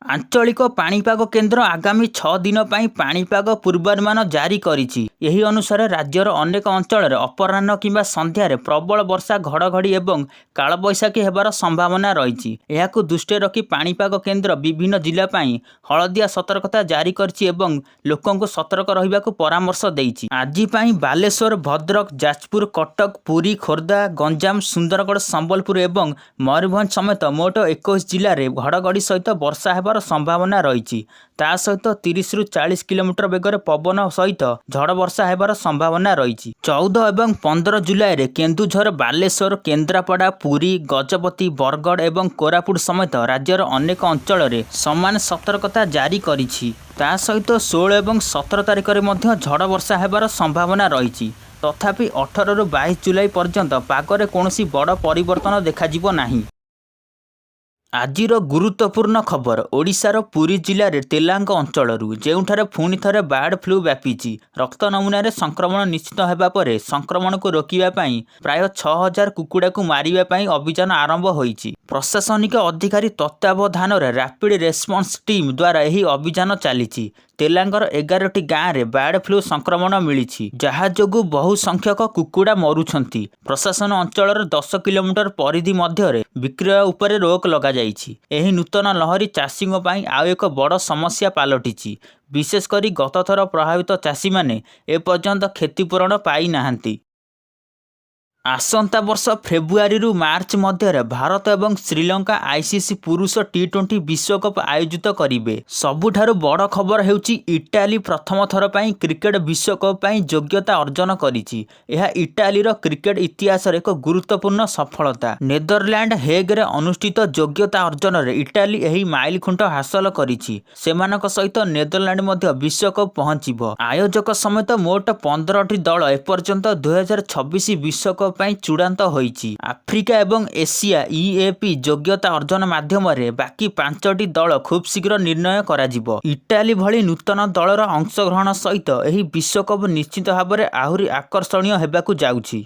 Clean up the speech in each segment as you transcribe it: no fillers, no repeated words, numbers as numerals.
आंचलिक पाणीपाग केन्द्र आगामी 6 दिन पर पाणीपाग पूर्वानुमान जारी करिछि। एही अनुसार राज्यर अनेक अंचल अपराह्न किंबा संध्यारे प्रबल वर्षा घड़घड़ी एवं कालबैशाखी हेबार संभावना रही। एहाकु दृष्टि रखी पाणीपाग केन्द्र विभिन्न जिला पाई हलदिया सतर्कता जारी करिछि एवं लोकंकु सतर्क रहिबाकु परामर्श देइछि। आजि पाई बालेश्वर, भद्रक, जाजपुर, कटक, पुरी, खोर्धा, गंजाम, सुंदरगढ़, संबलपुर एवं मयूरभंज समेत मोट 21 जिले में घड़घड़ी सहित वर्षा हेबार संभावना रही। ता सहित 30 रु 40 किलोमीटर बेगर पवन सहित झड़ वर्षा हेबार संभावना रही। 14 एवं 15 जुलाई में केन्दुझर, बालेश्वर, केन्द्रापड़ा, पुरी, गजपति, बरगढ़ एवं कोरापुट समेत राज्यर अनेक अंचल में समान सतर्कता जारी करिछि। ता सहित 16 एवं 17 तारिख में झड़ वर्षा हेबार संभावना रही। तथापि 18 रु 22 जुलाई पर्यंत पागरे कौनसी बड़ परिवर्तन देखाजिब नाही। आजिर गुरुत्वपूर्ण खबर ओडिशार पुरी जिले में तेलांग अंचल जोठारे पुणी थे बार्ड फ्लू व्यापी। रक्त नमूना संक्रमण निश्चित होगा पर संक्रमण को रोकने प्राय 6000 कुकुड़ा को मारे अभियान आरंभ होईछि। प्रशासनिक अधिकारी तत्वावधान रैपिड रेस्पॉन्स टीम द्वारा यह अभियान चली। तेलांगर 11टी गाँव में बार्ड फ्लू संक्रमण मिली, जहाँ जोगु बहु संख्यक कुकुड़ा मरुछंती। प्रशासन अंचल 10 किलोमीटर परिधि मध्य विक्रय उपर रोक लगा जाइछि। एही नूतन लहरी चाषी आउ एक बड़ समस्या पलटिछि। विशेषकर गत थर प्रभावित चाषी माने एपर्यंत क्षतिपूरण पाई नाहांती। आसंता वर्ष फेब्रुआरी रु मार्च मध्य भारत एवं श्रीलंका आईसीसी पुरुष T20 विश्वकप आयोजित करिवे। सबुठारु बड़ खबर हेउची इटाली प्रथम थर पई क्रिकेट विश्वकप पई योग्यता अर्जन करिछि। एहा इटालीर क्रिकेट इतिहास एक गुरुत्वपूर्ण सफलता। नेदरलैंड हेग रे अनुष्ठित योग्यता अर्जन रे इटाली एही माइल खुंट हासिल करिछि। सेमानक सहित नेदरलैंड मध्य विश्वकप पहुंचिबो। आयोजक समेत मोट 15टी दल एपर्यंत 2026 विश्वकप चूड़ांत होईछि। आफ्रिका एवं एशिया EAP योग्यता अर्जन माध्यम बाकी 5टी दल खूब शीघ्र निर्णय कराजिबो। इटाली भली नूतन दलर अंशग्रहण सहित एही विश्वकप निश्चित भाव में आहुरी आकर्षणीय हेबाकु जाउछि।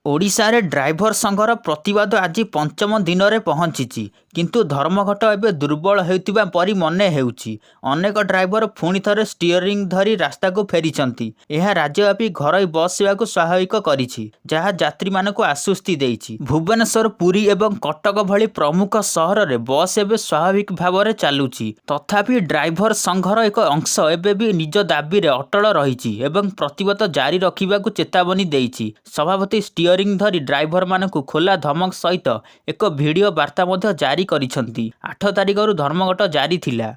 ओडिशा रे ड्राइवर संघर प्रतिवाद आज 5म दिन में पहुंची, किंतु धर्मघट एवं दुर्बल होइतिबा परि मने हेउछि। अनेक ड्राइवर पुणी थे स्टीयरिंग धरी रास्ता को फेरिचंती। यह राज्यव्यापी घरोई बस सेवा को स्वाभाविक करिछि, जहाँ यात्री मानक आश्वस्ति देइछि। भुवनेश्वर, पुरी एवं कटक भली प्रमुख सहर में बस एवं स्वाभाविक भाव में चलुछि। तथापि ड्राइवर संघर एक अंश एवं भी निज दाबी रे अटल रहिछि एवं प्रतिवाद जारी रखिबाकु चेतावनी देइछि। सभापति स्टीयरिंग धरी ड्राइवर मानकु खोला धमक सहित एक वीडियो वार्ता मध्य जारी करिसंती। 8 तारिखरु धर्मघट जारी थिला।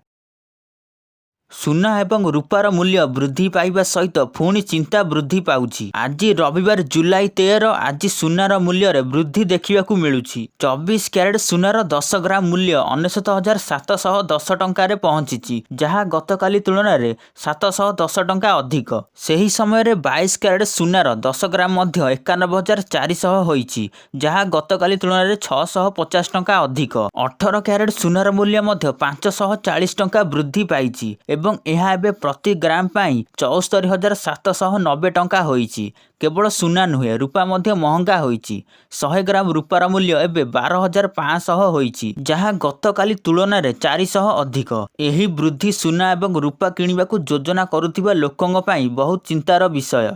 सुना एवं रूपार मूल्य वृद्धि पाइबा सहित पुणी चिंता वृद्धि पाउछि। आज रविवार जुलाई 13 आज सुनार मूल्य रे वृद्धि देखिबाकु मिलुछि। 24 कैरेट सुनार 10 ग्राम मूल्य 99,710 टंका रे पहुंचिछि, जहाँ गतकाली तुलना रे 710 टंका अधिक। सही समय रे 22 कैरेट सुनार 10 ग्राम मध्य 91,400 होईछि, जहाँ गतकाली तुलना रे 650 टंका अधिक। 18 कैरेट सुनार मूल्य मध्य 540 टंका वृद्धि पाइछि एवं यह एबे प्रति ग्राम पाई 74,790 टंका होईछि। केवल सुना नुहे, रूपा मध्य महंगा होईछि। 100 ग्राम रूपार मूल्य एबे 12,500 होईछि, जहाँ गतकाली तुलना रे 400 अधिक। एही वृद्धि सुना एवं रूपा किनिबाकु योजना करुथिबा लोकंग पाई बहुत चिंतार विषय।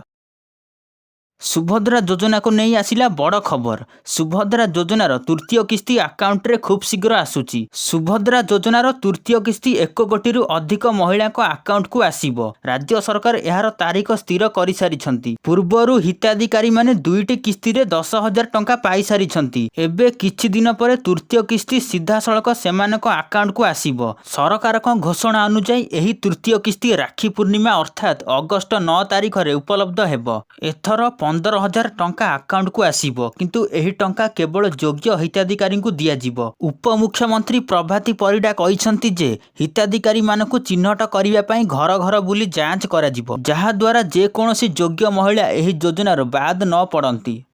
सुभद्रा योजना को नहीं आसिला बड़ खबर। सुभद्रा योजनार तृतीय किस्ती आकाउंट रे खूब शीघ्र आसुची। सुभद्रा योजनार तृतीय किस्ती 1 कोटी रु अधिक महिला को आकाउंट को आसीबो। राज्य सरकार यार तारीख स्थिर करि सारिछंती। पूर्वरु हिताधिकारी माने 2टी किस्ती रे 10,000 टंका पाई सारिछंती। एबे किछि दिन परे तृतीय किस्ती सीधा सड़क सेमानक आकाउंट को आसीबो। सरकार को घोषणा अनुसार एही तृतीय किस्ती राखी पूर्णिमा अर्थात अगस्त 9 तारिख रे उपलब्ध हेबो। एथर 15,000 टंका आकाउंट को आसीबो, किंतु एही टंका केवल योग्य हिताधिकारी को दियाजिबो। उपमुख्यमंत्री प्रभाती परिडा कहिसंती जे हिताधिकारी मानकु चिन्हट करिबा पई घर घर बुली जांच कराजिबो, जहा द्वारा जे कोनोसी योग्य महिला एही योजनार बाद न पड़ंती।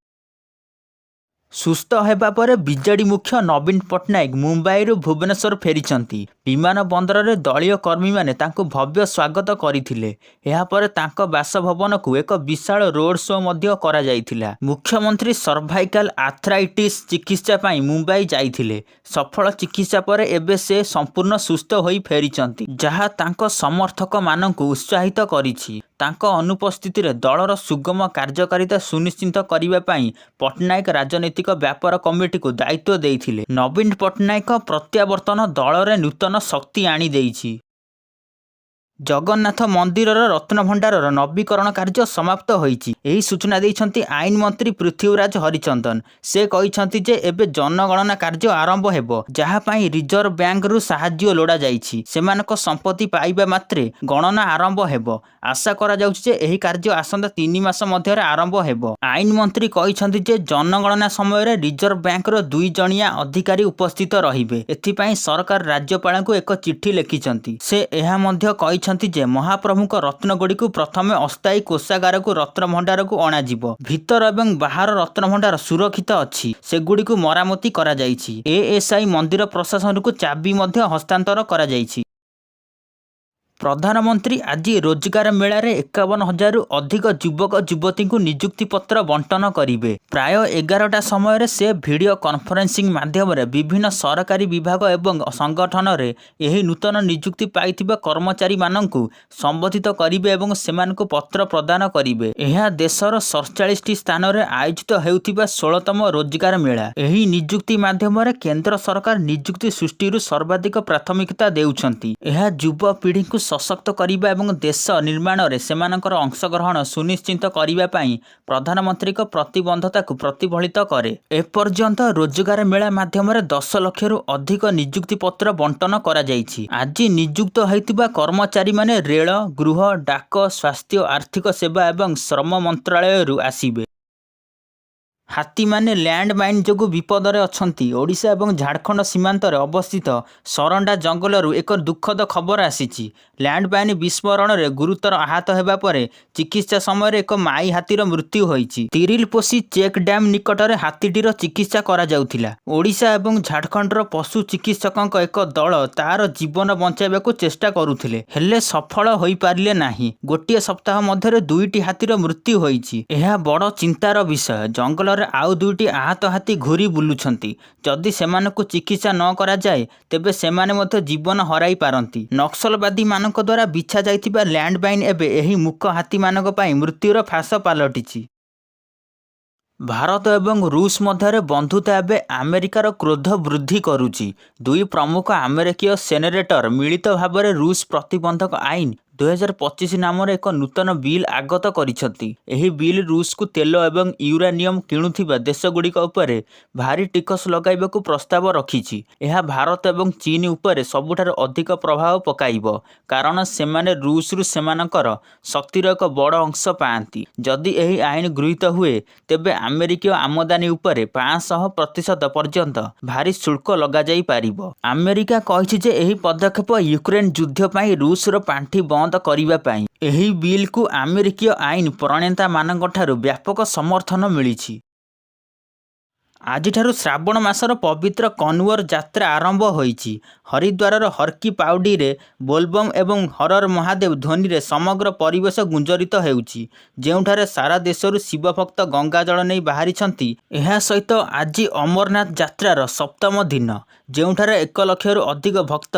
ସୁସ୍ଥ ହେବା ପରେ ବିଜେଡି ମୁଖ୍ୟ ନବୀନ ପଟ୍ଟନାୟକ ମୁମ୍ବାଇରୁ ଭୁବନେଶ୍ୱର ଫେରିଛନ୍ତି। ବିମାନ ବନ୍ଦରରେ ଦଳୀୟ କର୍ମୀମାନେ ତାଙ୍କୁ ଭବ୍ୟ ସ୍ୱାଗତ କରିଥିଲେ। ଏହାପରେ ତାଙ୍କ ବାସଭବନକୁ ଏକ ବିଶାଳ ରୋଡ୍ ଶୋ ମଧ୍ୟ କରାଯାଇଥିଲା। ମୁଖ୍ୟମନ୍ତ୍ରୀ ସର୍ଭାଇକାଲ ଆର୍ଥ୍ରାଇଟିସ୍ ଚିକିତ୍ସା ପାଇଁ ମୁମ୍ବାଇ ଯାଇଥିଲେ। ସଫଳ ଚିକିତ୍ସା ପରେ ଏବେ ସେ ସମ୍ପୂର୍ଣ୍ଣ ସୁସ୍ଥ ହୋଇ ଫେରିଛନ୍ତି, ଯାହା ତାଙ୍କ ସମର୍ଥକମାନଙ୍କୁ ଉତ୍ସାହିତ କରିଛି। ତାଙ୍କ ଅନୁପସ୍ଥିତିରେ ଦଳର ସୁଗମ କାର୍ଯ୍ୟକାରିତା ସୁନିଶ୍ଚିତ କରିବା ପାଇଁ ପଟ୍ଟନାୟକ ରାଜନୈତିକ ବ୍ୟାପାର କମିଟିକୁ ଦାୟିତ୍ୱ ଦେଇଥିଲେ। ନବୀନ ପଟ୍ଟନାୟକଙ୍କ ପ୍ରତ୍ୟାବର୍ତ୍ତନ ଦଳରେ ନୂତନ ଶକ୍ତି ଆଣିଦେଇଛି। ଜଗନ୍ନାଥ ମନ୍ଦିରର ରତ୍ନଭଣ୍ଡାରର ନବୀକରଣ କାର୍ଯ୍ୟ ସମାପ୍ତ ହୋଇଛି। ଏହି ସୂଚନା ଦେଇଛନ୍ତି ଆଇନ ମନ୍ତ୍ରୀ ପୃଥ୍ୱୀରାଜ ହରିଚନ୍ଦନ। ସେ କହିଛନ୍ତି ଯେ ଏବେ ଜନଗଣନା କାର୍ଯ୍ୟ ଆରମ୍ଭ ହେବ, ଯାହା ପାଇଁ ରିଜର୍ଭ ବ୍ୟାଙ୍କରୁ ସାହାଯ୍ୟ ଲୋଡ଼ାଯାଇଛି। ସେମାନଙ୍କ ସମ୍ପତ୍ତି ପାଇବା ମାତ୍ରେ ଗଣନା ଆରମ୍ଭ ହେବ। ଆଶା କରାଯାଉଛି ଯେ ଏହି କାର୍ଯ୍ୟ ଆସନ୍ତା 3 ମାସ ମଧ୍ୟରେ ଆରମ୍ଭ ହେବ। ଆଇନ ମନ୍ତ୍ରୀ କହିଛନ୍ତି ଯେ ଜନଗଣନା ସମୟରେ ରିଜର୍ଭ ବ୍ୟାଙ୍କର 2 ଜଣିଆ ଅଧିକାରୀ ଉପସ୍ଥିତ ରହିବେ। ଏଥିପାଇଁ ସରକାର ରାଜ୍ୟପାଳଙ୍କୁ ଏକ ଚିଠି ଲେଖିଛନ୍ତି। ସେ ଏହା ମଧ୍ୟ କହିଛନ୍ତି ଯେ ମହାପ୍ରଭୁଙ୍କ ରତ୍ନଗୁଡ଼ିକୁ ପ୍ରଥମେ ଅସ୍ଥାୟୀ କୋଷାଗାରକୁ ରତ୍ନଭଣ୍ଡାରକୁ ଅଣାଯିବ। ଭିତର ଏବଂ ବାହାର ରତ୍ନଭଣ୍ଡାର ସୁରକ୍ଷିତ ଅଛି, ସେଗୁଡ଼ିକୁ ମରାମତି କରାଯାଇଛି। ଏଏସ୍ଆଇ ମନ୍ଦିର ପ୍ରଶାସନକୁ ଚାବି ମଧ୍ୟ ହସ୍ତାନ୍ତର କରାଯାଇଛି। ପ୍ରଧାନମନ୍ତ୍ରୀ ଆଜି ରୋଜଗାର ମେଳାରେ 51,000ରୁ ଅଧିକ ଯୁବକ ଯୁବତୀଙ୍କୁ ନିଯୁକ୍ତି ପତ୍ର ବଣ୍ଟନ କରିବେ। ପ୍ରାୟ 11ଟା ସମୟରେ ସେ ଭିଡ଼ିଓ କନଫରେନ୍ସିଂ ମାଧ୍ୟମରେ ବିଭିନ୍ନ ସରକାରୀ ବିଭାଗ ଏବଂ ସଂଗଠନରେ ଏହି ନୂତନ ନିଯୁକ୍ତି ପାଇଥିବା କର୍ମଚାରୀମାନଙ୍କୁ ସମ୍ବୋଧିତ କରିବେ ଏବଂ ସେମାନଙ୍କୁ ପତ୍ର ପ୍ରଦାନ କରିବେ। ଏହା ଦେଶର 47ଟି ସ୍ଥାନରେ ଆୟୋଜିତ ହେଉଥିବା 16ତମ ରୋଜଗାର ମେଳା। ଏହି ନିଯୁକ୍ତି ମାଧ୍ୟମରେ କେନ୍ଦ୍ର ସରକାର ନିଯୁକ୍ତି ସୃଷ୍ଟିରୁ ସର୍ବାଧିକ ପ୍ରାଥମିକତା ଦେଉଛନ୍ତି। ଏହା ଯୁବପିଢ଼ିଙ୍କୁ ସଶକ୍ତ କରିବା ଏବଂ ଦେଶ ନିର୍ମାଣରେ ସେମାନଙ୍କର ଅଂଶଗ୍ରହଣ ସୁନିଶ୍ଚିତ କରିବା ପାଇଁ ପ୍ରଧାନମନ୍ତ୍ରୀଙ୍କ ପ୍ରତିବଦ୍ଧତାକୁ ପ୍ରତିଫଳିତ କରେ। ଏପର୍ଯ୍ୟନ୍ତ ରୋଜଗାର ମେଳା ମାଧ୍ୟମରେ 10 ଲକ୍ଷରୁ ଅଧିକ ନିଯୁକ୍ତି ପତ୍ର ବଣ୍ଟନ କରାଯାଇଛି। ଆଜି ନିଯୁକ୍ତ ହୋଇଥିବା କର୍ମଚାରୀମାନେ ରେଳ, ଗୃହ, ଡାକ, ସ୍ୱାସ୍ଥ୍ୟ, ଆର୍ଥିକ ସେବା ଏବଂ ଶ୍ରମ ମନ୍ତ୍ରାଳୟରୁ ଆସିବେ। ହାତୀମାନେ ଲ୍ୟାଣ୍ଡମାଇନ୍ ଯୋଗୁଁ ବିପଦରେ ଅଛନ୍ତି। ଓଡ଼ିଶା ଏବଂ ଝାଡ଼ଖଣ୍ଡ ସୀମାନ୍ତରେ ଅବସ୍ଥିତ ସରଣ୍ଡା ଜଙ୍ଗଲରୁ ଏକ ଦୁଃଖଦ ଖବର ଆସିଛି। ଲ୍ୟାଣ୍ଡମାଇନ୍ ବିସ୍ଫୋରଣରେ ଗୁରୁତର ଆହତ ହେବା ପରେ ଚିକିତ୍ସା ସମୟରେ ଏକ ମାଇ ହାତୀର ମୃତ୍ୟୁ ହୋଇଛି। ତିରିଲପୋଷି ଚେକ୍ ଡ୍ୟାମ୍ ନିକଟରେ ହାତୀଟିର ଚିକିତ୍ସା କରାଯାଉଥିଲା। ଓଡ଼ିଶା ଏବଂ ଝାଡ଼ଖଣ୍ଡର ପଶୁ ଚିକିତ୍ସକଙ୍କ ଏକ ଦଳ ତାର ଜୀବନ ବଞ୍ଚାଇବାକୁ ଚେଷ୍ଟା କରୁଥିଲେ, ହେଲେ ସଫଳ ହୋଇପାରିଲେ ନାହିଁ। ଗୋଟିଏ ସପ୍ତାହ ମଧ୍ୟରେ 2ଟି ହାତୀର ମୃତ୍ୟୁ ହୋଇଛି। ଏହା ବଡ଼ ଚିନ୍ତାର ବିଷୟ। ଜଙ୍ଗଲରେ ଆଉ 2ଟି ଆହତ ହାତୀ ଘୁରି ବୁଲୁଛନ୍ତି। ଯଦି ସେମାନଙ୍କୁ ଚିକିତ୍ସା ନ କରାଯାଏ ତେବେ ସେମାନେ ମଧ୍ୟ ଜୀବନ ହରାଇ ପାରନ୍ତି। ନକ୍ସଲବାଦୀମାନଙ୍କ ଦ୍ୱାରା ବିଛା ଯାଇଥିବା ଲ୍ୟାଣ୍ଡମାଇନ୍ ଏବେ ଏହି ମୂକ ହାତୀମାନଙ୍କ ପାଇଁ ମୃତ୍ୟୁର ଫାଶ ପାଲଟିଛି। ଭାରତ ଏବଂ ରୁଷ ମଧ୍ୟରେ ବନ୍ଧୁତା ଏବେ ଆମେରିକାର କ୍ରୋଧ ବୃଦ୍ଧି କରୁଛି। 2 ପ୍ରମୁଖ ଆମେରିକୀୟ ସେନେଟର ମିଳିତ ଭାବରେ ରୁଷ ପ୍ରତିବନ୍ଧକ ଆଇନ 2025 ନାମରେ ଏକ ନୂତନ ବିଲ୍ ଆଗତ କରିଛନ୍ତି। ଏହି ବିଲ୍ ରୁଷକୁ ତେଲ ଏବଂ ୟୁରାନିୟମ୍ କିଣୁଥିବା ଦେଶଗୁଡ଼ିକ ଉପରେ ଭାରି ଟିକସ ଲଗାଇବାକୁ ପ୍ରସ୍ତାବ ରଖିଛି। ଏହା ଭାରତ ଏବଂ ଚୀନ ଉପରେ ସବୁଠାରୁ ଅଧିକ ପ୍ରଭାବ ପକାଇବ, କାରଣ ସେମାନେ ରୁଷରୁ ସେମାନଙ୍କର ଶକ୍ତିର ଏକ ବଡ଼ ଅଂଶ ପାଆନ୍ତି। ଯଦି ଏହି ଆଇନ ଗୃହୀତ ହୁଏ ତେବେ ଆମେରିକୀୟ ଆମଦାନୀ ଉପରେ 500% ପର୍ଯ୍ୟନ୍ତ ଭାରି ଶୁଳ୍କ ଲଗାଯାଇପାରିବ। ଆମେରିକା କହିଛି ଯେ ଏହି ପଦକ୍ଷେପ ୟୁକ୍ରେନ୍ ଯୁଦ୍ଧ ପାଇଁ ରୁଷର ପାଣ୍ଠି ବନ୍ଦ କରିବା ପାଇଁ। ଏହି ବିଲ୍କୁ ଆମେରିକୀୟ ଆଇନ ପ୍ରଣେତାମାନଙ୍କଠାରୁ ବ୍ୟାପକ ସମର୍ଥନ ମିଳିଛି। ଆଜିଠାରୁ ଶ୍ରାବଣ ମାସର ପବିତ୍ର କନ୍ୱର ଯାତ୍ରା ଆରମ୍ଭ ହୋଇଛି। ହରିଦ୍ୱାରର ହର୍କି ପାଉଡ଼ିରେ ବୋଲବମ୍ ଏବଂ ହରର ମହାଦେବ ଧ୍ୱନିରେ ସମଗ୍ର ପରିବେଶ ଗୁଞ୍ଜରିତ ହେଉଛି, ଯେଉଁଠାରେ ସାରା ଦେଶରୁ ଶିବଭକ୍ତ ଗଙ୍ଗାଜଳ ନେଇ ବାହାରିଛନ୍ତି। ଏହା ସହିତ ଆଜି ଅମରନାଥ ଯାତ୍ରାର 7ମ ଦିନ, ଯେଉଁଠାରେ 1 ଲକ୍ଷରୁ ଅଧିକ ଭକ୍ତ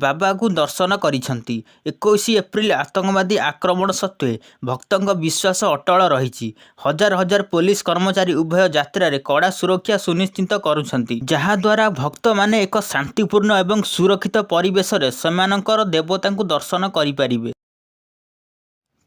ବାବାଙ୍କୁ ଦର୍ଶନ କରିଛନ୍ତି। 21 ଏପ୍ରିଲ ଆତଙ୍କବାଦୀ ଆକ୍ରମଣ ସତ୍ତ୍ୱେ ଭକ୍ତଙ୍କ ବିଶ୍ୱାସ ଅଟଳ ରହିଛି। ହଜାର ହଜାର ପୋଲିସ କର୍ମଚାରୀ ଉଭୟ ଯାତ୍ରାରେ କଡ଼ା ସୁରକ୍ଷା ସୁନିଶ୍ଚିତ କରୁଛନ୍ତି, ଯାହାଦ୍ୱାରା ଭକ୍ତମାନେ ଏକ ଶାନ୍ତିପୂର୍ଣ୍ଣ ଏବଂ ସୁରକ୍ଷିତ ପରିବେଶରେ ସେମାନଙ୍କର ଦେବତାଙ୍କୁ ଦର୍ଶନ କରିପାରିବେ।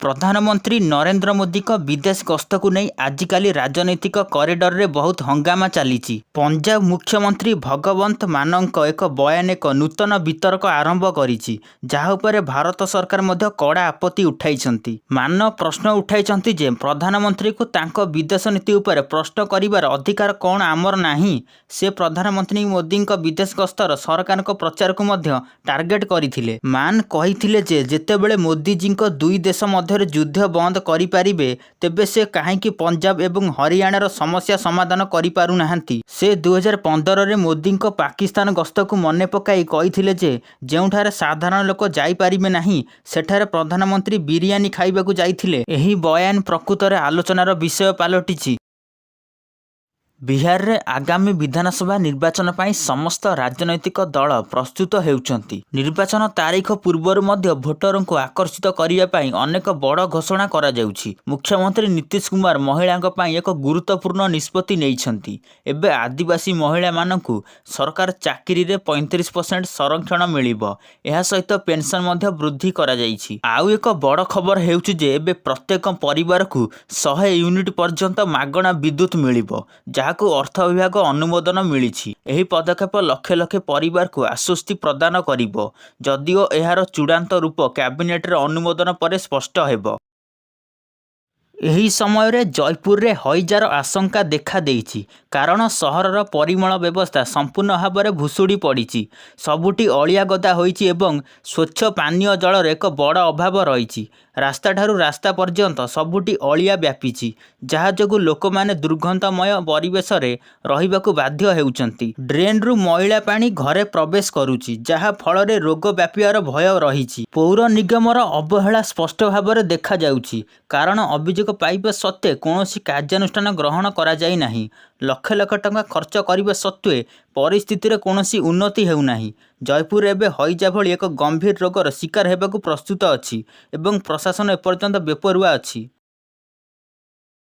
ପ୍ରଧାନମନ୍ତ୍ରୀ ନରେନ୍ଦ୍ର ମୋଦିଙ୍କ ବିଦେଶ ଗସ୍ତକୁ ନେଇ ଆଜିକାଲି ରାଜନୈତିକ କରିଡରରେ ବହୁତ ହଙ୍ଗାମା ଚାଲିଛି। ପଞ୍ଜାବ ମୁଖ୍ୟମନ୍ତ୍ରୀ ଭଗବନ୍ତ ମାନଙ୍କ ଏକ ବୟାନ ଏକ ନୂତନ ବିତର୍କ ଆରମ୍ଭ କରିଛି, ଯାହା ଉପରେ ଭାରତ ସରକାର ମଧ୍ୟ କଡ଼ା ଆପତ୍ତି ଉଠାଇଛନ୍ତି। ମାନ ପ୍ରଶ୍ନ ଉଠାଇଛନ୍ତି ଯେ ପ୍ରଧାନମନ୍ତ୍ରୀଙ୍କୁ ତାଙ୍କ ବିଦେଶ ନୀତି ଉପରେ ପ୍ରଶ୍ନ କରିବାର ଅଧିକାର କ'ଣ ଆମର ନାହିଁ? ସେ ପ୍ରଧାନମନ୍ତ୍ରୀ ମୋଦିଙ୍କ ବିଦେଶ ଗସ୍ତର ସରକାରଙ୍କ ପ୍ରଚାରକୁ ମଧ୍ୟ ଟାର୍ଗେଟ କରିଥିଲେ। ମାନ କହିଥିଲେ ଯେ ଯେତେବେଳେ ମୋଦିଜୀଙ୍କ 2 ଦେଶ ମଧ୍ୟରେ ଯୁଦ୍ଧ ବନ୍ଦ କରିପାରିବେ, ତେବେ ସେ କାହିଁକି ପଞ୍ଜାବ ଏବଂ ହରିୟାଣାର ସମସ୍ୟା ସମାଧାନ କରିପାରୁନାହାନ୍ତି? ସେ 2015ରେ ମୋଦିଙ୍କ ପାକିସ୍ତାନ ଗସ୍ତକୁ ମନେ ପକାଇ କହିଥିଲେ ଯେ ଯେଉଁଠାରେ ସାଧାରଣ ଲୋକ ଯାଇପାରିବେ ନାହିଁ ସେଠାରେ ପ୍ରଧାନମନ୍ତ୍ରୀ ବିରିୟାନୀ ଖାଇବାକୁ ଯାଇଥିଲେ। ଏହି ବୟାନ ପ୍ରକୃତରେ ଆଲୋଚନାର ବିଷୟ ପାଲଟିଛି। ବିହାରରେ ଆଗାମୀ ବିଧାନସଭା ନିର୍ବାଚନ ପାଇଁ ସମସ୍ତ ରାଜନୈତିକ ଦଳ ପ୍ରସ୍ତୁତ ହେଉଛନ୍ତି। ନିର୍ବାଚନ ତାରିଖ ପୂର୍ବରୁ ମଧ୍ୟ ଭୋଟରଙ୍କୁ ଆକର୍ଷିତ କରିବା ପାଇଁ ଅନେକ ବଡ଼ ଘୋଷଣା କରାଯାଉଛି। ମୁଖ୍ୟମନ୍ତ୍ରୀ ନୀତିଶ କୁମାର ମହିଳାଙ୍କ ପାଇଁ ଏକ ଗୁରୁତ୍ୱପୂର୍ଣ୍ଣ ନିଷ୍ପତ୍ତି ନେଇଛନ୍ତି। ଏବେ ଆଦିବାସୀ ମହିଳାମାନଙ୍କୁ ସରକାରୀ ଚାକିରିରେ 35% ସଂରକ୍ଷଣ ମିଳିବ। ଏହା ସହିତ ପେନ୍ସନ୍ ମଧ୍ୟ ବୃଦ୍ଧି କରାଯାଇଛି। ଆଉ ଏକ ବଡ଼ ଖବର ହେଉଛି ଯେ ଏବେ ପ୍ରତ୍ୟେକ ପରିବାରକୁ 100 ୟୁନିଟ୍ ପର୍ଯ୍ୟନ୍ତ ମାଗଣା ବିଦ୍ୟୁତ୍ ମିଳିବ, ଯାହାକୁ ଅର୍ଥ ବିଭାଗ ଅନୁମୋଦନ ମିଳିଛି। ଏହି ପଦକ୍ଷେପ ଲକ୍ଷ ଲକ୍ଷ ପରିବାରକୁ ଆଶ୍ୱସ୍ତି ପ୍ରଦାନ କରିବ, ଯଦିଓ ଏହାର ଚୂଡ଼ାନ୍ତ ରୂପ କ୍ୟାବିନେଟରେ ଅନୁମୋଦନ ପରେ ସ୍ପଷ୍ଟ ହେବ। ଏହି ସମୟରେ ଜୟପୁରରେ ହଇଜାର ଆଶଙ୍କା ଦେଖାଦେଇଛି, କାରଣ ସହରର ପରିମଳ ବ୍ୟବସ୍ଥା ସମ୍ପୂର୍ଣ୍ଣ ଭାବରେ ଭୁଶୁଡ଼ି ପଡ଼ିଛି। ସବୁଠି ଅଳିଆ ଗଦା ହୋଇଛି ଏବଂ ସ୍ୱଚ୍ଛ ପାନୀୟ ଜଳର ଏକ ବଡ଼ ଅଭାବ ରହିଛି। ରାସ୍ତାଠାରୁ ରାସ୍ତା ପର୍ଯ୍ୟନ୍ତ ସବୁଠି ଅଳିଆ ବ୍ୟାପିଛି, ଯାହା ଯୋଗୁଁ ଲୋକମାନେ ଦୁର୍ଗନ୍ଧମୟ ପରିବେଶରେ ରହିବାକୁ ବାଧ୍ୟ ହେଉଛନ୍ତି। ଡ୍ରେନ୍ରୁ ମଇଳା ପାଣି ଘରେ ପ୍ରବେଶ କରୁଛି, ଯାହା ଫଳରେ ରୋଗ ବ୍ୟାପିବାର ଭୟ ରହିଛି। ପୌର ନିଗମର ଅବହେଳା ସ୍ପଷ୍ଟ ଭାବରେ ଦେଖାଯାଉଛି, କାରଣ ଅଭିଯୋଗ ପାଇବା ସତ୍ତ୍ୱେ କୌଣସି କାର୍ଯ୍ୟାନୁଷ୍ଠାନ ଗ୍ରହଣ କରାଯାଇନାହିଁ। ଲକ୍ଷ ଲକ୍ଷ ଟଙ୍କା ଖର୍ଚ୍ଚ କରିବା ସତ୍ତ୍ୱେ ପରିସ୍ଥିତିରେ କୌଣସି ଉନ୍ନତି ହେଉନାହିଁ। ଜୟପୁର ଏବେ ହଇଜା ଭଳି ଏକ ଗମ୍ଭୀର ରୋଗର ଶିକାର ହେବାକୁ ପ୍ରସ୍ତୁତ ଅଛି ଏବଂ ପ୍ରଶାସନ ଏପର୍ଯ୍ୟନ୍ତ ବେପରୁଆ ଅଛି।